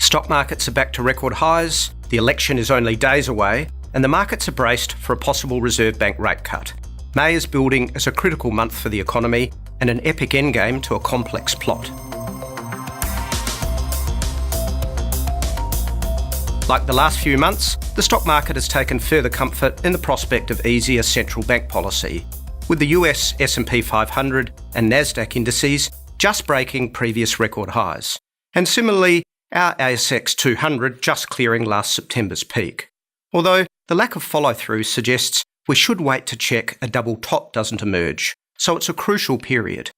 Stock markets are back to record highs, the election is only days away, and the markets are braced for a possible Reserve Bank rate cut. May is building as a critical month for the economy and an epic endgame to a complex plot. Like the last few months, the stock market has taken further comfort in the prospect of easier central bank policy, with the US S&P 500 and Nasdaq indices just breaking previous record highs, and similarly our ASX 200 just clearing last September's peak. Although the lack of follow-through suggests we should wait to check a double top doesn't emerge, so it's a crucial period.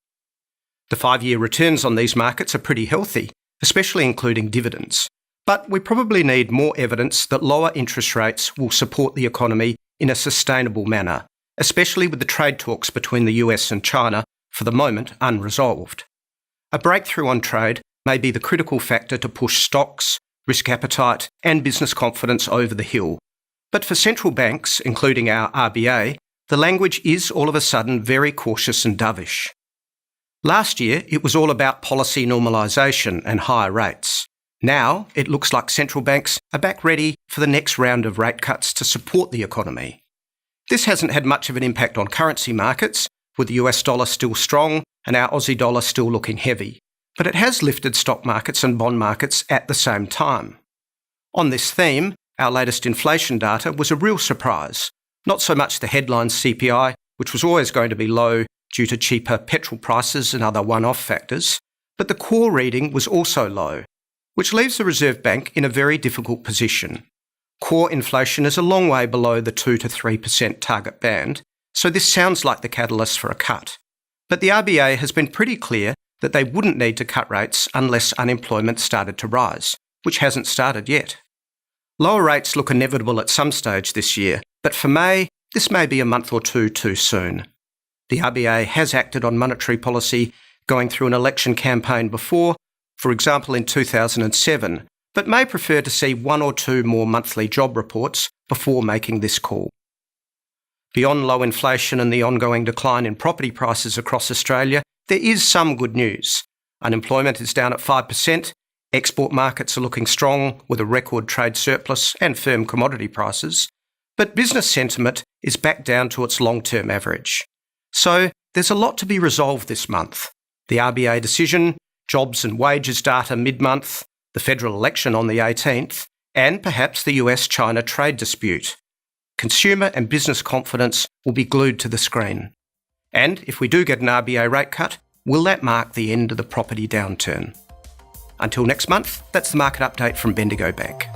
The 5-year returns on these markets are pretty healthy, especially including dividends. But we probably need more evidence that lower interest rates will support the economy in a sustainable manner, especially with the trade talks between the US and China, for the moment, unresolved. A breakthrough on trade may be the critical factor to push stocks, risk appetite, and business confidence over the hill. But for central banks, including our RBA, the language is all of a sudden very cautious and dovish. Last year, it was all about policy normalisation and higher rates. Now, it looks like central banks are back ready for the next round of rate cuts to support the economy. This hasn't had much of an impact on currency markets, with the US dollar still strong and our Aussie dollar still looking heavy. But it has lifted stock markets and bond markets at the same time. On this theme, our latest inflation data was a real surprise. Not so much the headline CPI, which was always going to be low due to cheaper petrol prices and other one-off factors, but the core reading was also low, which leaves the Reserve Bank in a very difficult position. Core inflation is a long way below the 2 to 3% target band, so this sounds like the catalyst for a cut. But the RBA has been pretty clear that they wouldn't need to cut rates unless unemployment started to rise, which hasn't started yet. Lower rates look inevitable at some stage this year, but for May, this may be a month or two too soon. The RBA has acted on monetary policy going through an election campaign before, for example in 2007, but may prefer to see 1 or 2 more monthly job reports before making this call. Beyond low inflation and the ongoing decline in property prices across Australia, there is some good news. Unemployment is down at 5%, export markets are looking strong with a record trade surplus and firm commodity prices, but business sentiment is back down to its long-term average. So there's a lot to be resolved this month. The RBA decision, jobs and wages data mid-month, the federal election on the 18th, and perhaps the US-China trade dispute. Consumer and business confidence will be glued to the screen. And if we do get an RBA rate cut, will that mark the end of the property downturn? Until next month, that's the market update from Bendigo Bank.